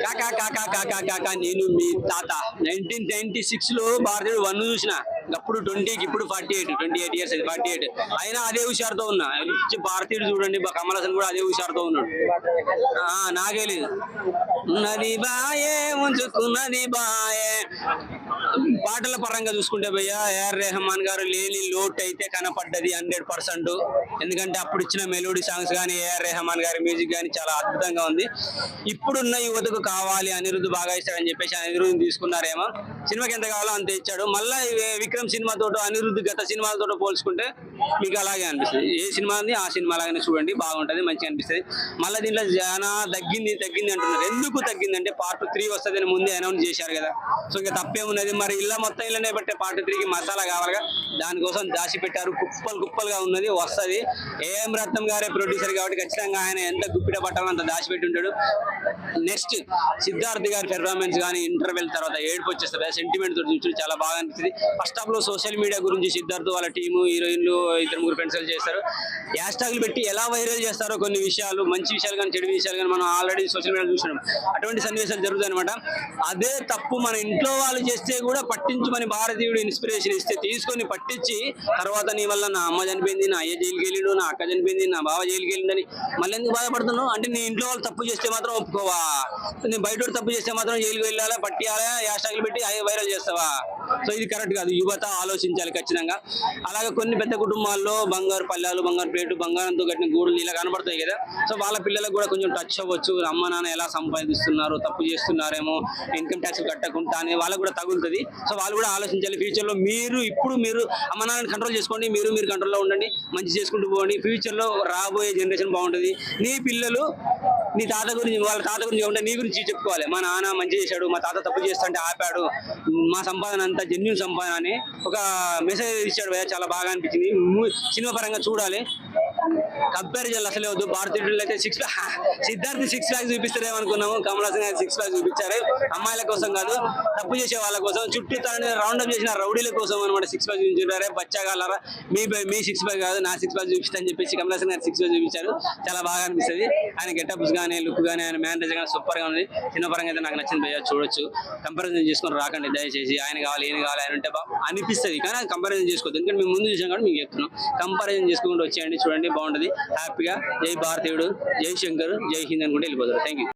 కాకా కాకా కాకా కాకా నేను మీ తాత 1996 లో భారతీయుడు 1 చూసిన అప్పుడు 20కి ఇప్పుడు 28 ఇయర్స్ 48 అయినా అదే హుషారుతో ఉన్నా. భారతీయుడు చూడండి కమల్ హాసన్ కూడా అదే హుషారుతో ఉన్నాడు. నాకే లేదు ఉన్నది బాయే ఉంచుకున్నది బాయే. పాటల పరంగా చూసుకుంటే భయ్య ఏఆర్ రెహమాన్ గారు లేని లోటు అయితే కనపడ్డది 100%. ఎందుకంటే అప్పుడు ఇచ్చిన మెలోడీ సాంగ్స్ కానీ ఏఆర్ రెహమాన్ గారి మ్యూజిక్ కానీ చాలా అద్భుతంగా ఉంది. ఇప్పుడున్న యువతకు కావాలి అనిరుద్ధ్ బాగా ఇస్తాడని చెప్పేసి అనిరుద్ధ్ తీసుకున్నారేమో. సినిమాకి ఎంత కావాలో అంత ఇచ్చాడు. మళ్ళీ విక్రమ్ సినిమాతో అనిరుద్ధ్ గత సినిమాలతో పోల్చుకుంటే మీకు అలాగే అనిపిస్తుంది. ఏ సినిమాని ఆ సినిమా లాగానే చూడండి, బాగుంటది, మంచిగా అనిపిస్తుంది. మళ్ళీ దీంట్లో జనా తగ్గింది అంటున్నారు. ఎందుకు తగ్గిందంటే పార్ట్ 3 వస్తుందని ముందే అనౌన్స్ చేశారు కదా. సో ఇంకా తప్పేమున్నది, మరి ఇళ్ళ మొత్తం ఇళ్ళనే పెట్టే పార్ట్ 3కి మసాలా కావాలిగా, దానికోసం దాచి పెట్టారు. కుప్పలుగా ఉన్నది, వస్తుంది. ఏఎం రత్నం గారే ప్రొడ్యూసర్ కాబట్టి ఖచ్చితంగా ఆయన ఎంత గుప్పిట పట్టాలో అంత దాచిపెట్టి ఉంటాడు. నెక్స్ట్ సిద్ధార్థ్ గారి పెర్ఫార్మెన్స్ కానీ ఇంటర్వెల్ తర్వాత ఏడుపు వచ్చేస్తుంది. సెంటిమెంట్ తోటి చూసి చాలా బాగా అనిపిస్తుంది. ఫస్ట్ హాఫ్ లో సోషల్ మీడియా గురించి సిద్ధార్థ్ వాళ్ళ టీము హీరోయిన్లు 2-3 ఫ్రెండ్స్ చేస్తారు. హ్యాష్ ట్యాగ్లు పెట్టి ఎలా వైరల్ చేస్తారో కొన్ని విషయాలు, మంచి విషయాలు కానీ చెడు విషయాలు కానీ మనం ఆల్రెడీ సోషల్ మీడియా చూసినాం. అటువంటి సన్నివేశాలు జరుగుతాయి అనమాట. అదే తప్పు మన ఇంట్లో వాళ్ళు చేస్తే కూడా పట్టించుకొని భారతీయుడు ఇన్స్పిరేషన్ ఇస్తే తీసుకొని పట్టించి తర్వాత నీ వల్ల నా అమ్మ చనిపోయింది, నా అయ్య జైలుకి వెళ్ళిండు, నా అక్క చనిపోయింది, నా బావ జైలుకి వెళ్ళిందని మళ్ళీ ఎందుకు బాధపడుతున్నావు? అంటే నీ ఇంట్లో వాళ్ళు తప్పు చేస్తే మాత్రం ఒప్పుకోవా? నేను బయట తప్పు చేస్తే మాత్రం జైలుకి వెళ్ళాలా, పట్టియాలా, హ్యాష్ ట్యాగ్లు పెట్టి వైరల్ చేస్తావా? సో ఇది కరెక్ట్ కాదు. యువత ఆలోచించాలి ఖచ్చితంగా. అలాగే కొన్ని పెద్ద కుటుంబాల్లో బంగారు పల్లెలు, బంగారు ప్లేటు, బంగారంతో కట్టిన గూడులు ఇలా కనబడతాయి కదా. సో వాళ్ళ పిల్లలకు కూడా కొంచెం టచ్ అవ్వచ్చు. అమ్మ నాన్న ఎలా సంపాదిస్తున్నారు, తప్పు చేస్తున్నారేమో, ఇన్కమ్ ట్యాక్స్ కట్టకుండా అని వాళ్ళకు కూడా తగులుతుంది. సో వాళ్ళు కూడా ఆలోచించాలి. ఫ్యూచర్లో మీరు అమ్మ నాన్నని కంట్రోల్ చేసుకోండి, మీరు కంట్రోల్లో ఉండండి, మంచి చేసుకుంటూ పోండి. ఫ్యూచర్లో రాబోయే జనరేషన్ బాగుంటుంది. నీ పిల్లలు నీ తాత గురించి, వాళ్ళ తాత గురించి ఉంటే నీ గురించి చెప్పుకోవాలి. మా నాన్న మంచి చేశాడు, మా తాత తప్పు చేస్తుంటే ఆపాడు, మా సంపాదన అంతా జెన్యూన్ సంపాదన అని ఒక మెసేజ్ ఇచ్చాడు. చాలా బాగా అనిపించింది. సినిమా పరంగా చూడాలి. కంపారిజన్ అసలే వద్దు. భారతీయులు అయితే సిద్ధార్థ్ 6 ప్యాక్ చూపిస్తారేమనుకున్నాము. కమల్ హాసన్ గారు 6 ప్యాక్ చూపించారు. అమ్మాయిల కోసం కాదు, తప్పు చేసే వాళ్ళ కోసం, చుట్టూ తాను రౌండప్ చేసిన రౌడీల కోసం అనమాట 6 ప్యాక్ చూపించారు. బచ్చాగాలరా మీ 6 ప్యాక్ కాదు, నా 6 ప్యాక్ చూపిస్తాను చెప్పేసి కమల్ హాసన్ గారు 6 ప్యాక్ చూపించారు. చాలా బాగా అనిపిస్తుంది. ఆయన గెటప్స్ కానీ, లుక్ కానీ, ఆయన మ్యానేజ్ కానీ సూపర్ గా ఉంది. చిన్న పరంగా అయితే నాకు నచ్చింది భయ్య, చూడొచ్చు. కంపారిజన్ చేసుకొని రాకండి దయచేసి. ఆయన కావాలి, ఈయన కావాలి అని ఉంటే అనిపిస్తుంది, కానీ అది కంపారిజన్ చేసుకోవద్దు. ఎందుకంటే మేము ముందు చూసాం కాబట్టి మీకు చెప్తున్నాం. కంపారిజన్ చేసుకుంటూ వచ్చేయండి, చూడండి, బాగుంటుంది. హ్యాపీగా జై భారతీయుడు, జై శంకర్, జై హింద్ అనుకుంటే వెళ్ళిపోతారు. Thank you.